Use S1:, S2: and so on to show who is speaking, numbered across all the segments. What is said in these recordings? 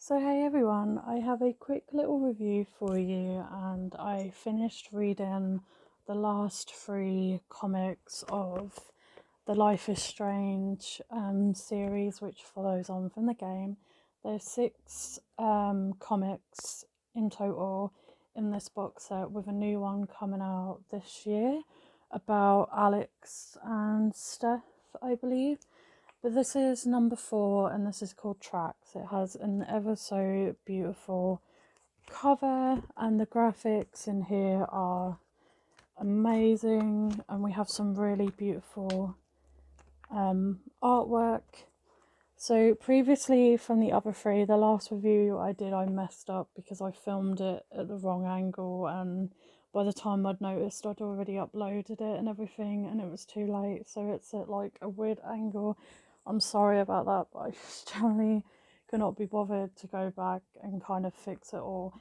S1: So hey everyone, I have a quick little review for you, and I finished reading the last three comics of the Life is Strange series, which follows on from the game. There's six comics in total in this box set, with a new one coming out this year about Alex and Steph, I believe. But this is number 4, and this is called Tracks. It has an ever so beautiful cover, and the graphics in here are amazing, and we have some really beautiful artwork. So previously from the other three, the last review I did, I messed up because I filmed it at the wrong angle, and by the time I'd noticed, I'd already uploaded it and everything, and it was too late, so it's at like a weird angle. I'm sorry about that, but I just generally could not be bothered to go back and kind of fix it all.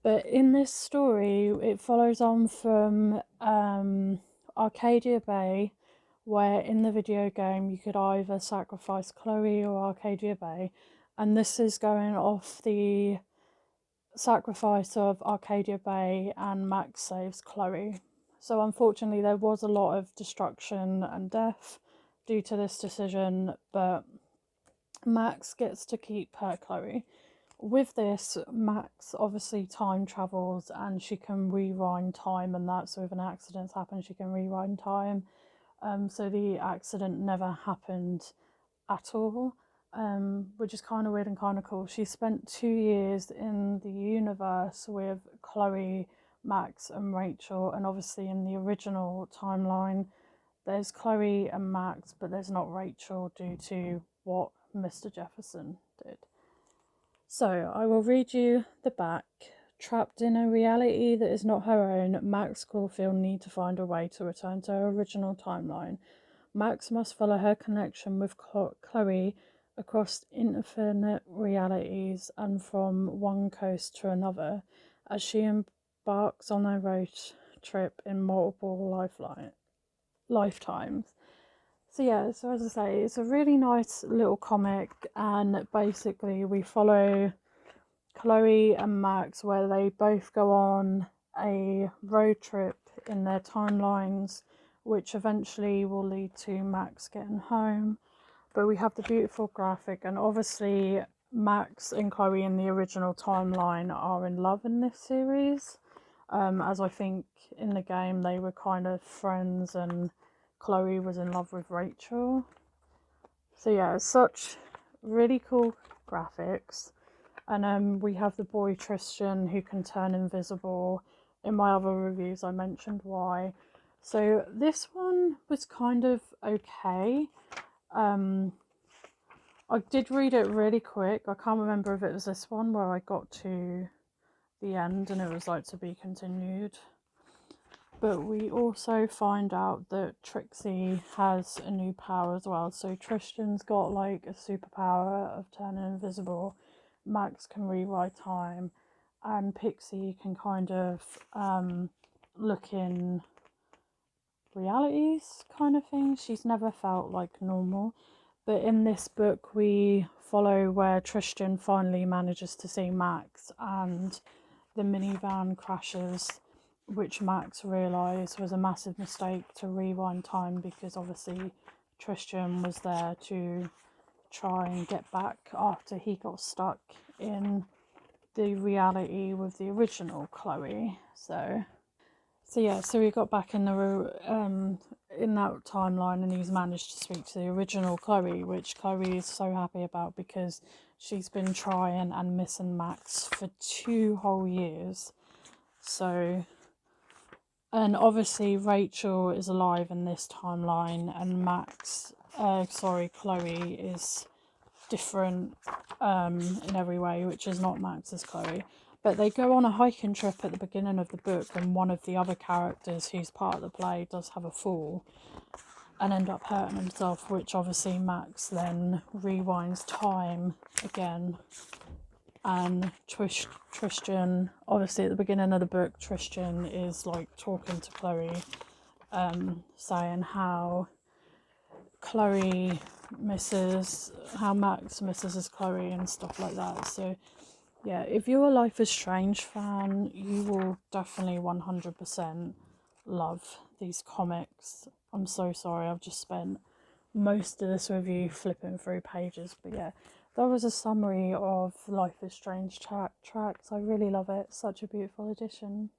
S1: But in this story, it follows on from Arcadia Bay, where in the video game you could either sacrifice Chloe or Arcadia Bay, and this is going off the sacrifice of Arcadia Bay, and Max saves Chloe. So unfortunately there was a lot of destruction and death due to this decision, but Max gets to keep her Chloe. With this, Max obviously time travels and she can rewind time, and that, so if an accident's happened, she can rewind time. So the accident never happened at all, which is kind of weird and kind of cool. She spent 2 years in the universe with Chloe, Max, and Rachel, and obviously in the original timeline, there's Chloe and Max, but there's not Rachel due to what Mr. Jefferson did. So I will read you the back. Trapped in a reality that is not her own, Max Caulfield needs to find a way to return to her original timeline. Max must follow her connection with Chloe across infinite realities and from one coast to another, as she embarks on a road trip in multiple lifetimes. So yeah, so as I say, it's a really nice little comic, and basically we follow Chloe and Max, where they both go on a road trip in their timelines, which eventually will lead to Max getting home. But we have the beautiful graphic, and obviously Max and Chloe in the original timeline are in love in this series, as I think in the game they were kind of friends and Chloe was in love with Rachel. So yeah, it's such really cool graphics. And we have the boy Tristan, who can turn invisible. In my other reviews I mentioned why. So this one was kind of okay. I did read it really quick. I can't remember if it was this one where I got to the end and it was like to be continued. But we also find out that Trixie has a new power as well. So Tristan's got like a superpower of turning invisible. Max can rewrite time, and Pixie can kind of look in realities kind of thing. She's never felt like normal. But in this book we follow where Tristan finally manages to see Max, and the minivan crashes, which Max realised was a massive mistake to rewind time, because obviously Tristan was there to try and get back after he got stuck in the reality with the original Chloe. So yeah, so he got back in that timeline, and he's managed to speak to the original Chloe, which Chloe is so happy about because she's been trying and missing Max for 2 whole years. So, and obviously Rachel is alive in this timeline, and Chloe is different in every way, which is not Max's Chloe. But they go on a hiking trip at the beginning of the book, and one of the other characters who's part of the play does have a fall and end up hurting himself, which obviously Max then rewinds time again. And Tristan, obviously at the beginning of the book, Tristan is like talking to Chloe, saying how Chloe how Max misses his Chloe and stuff like that. So yeah, if you're a Life is Strange fan, you will definitely 100% love these comics. I'm so sorry, I've just spent most of this review flipping through pages, but yeah, that was a summary of Life is Strange tracks. I really love it. Such a beautiful edition.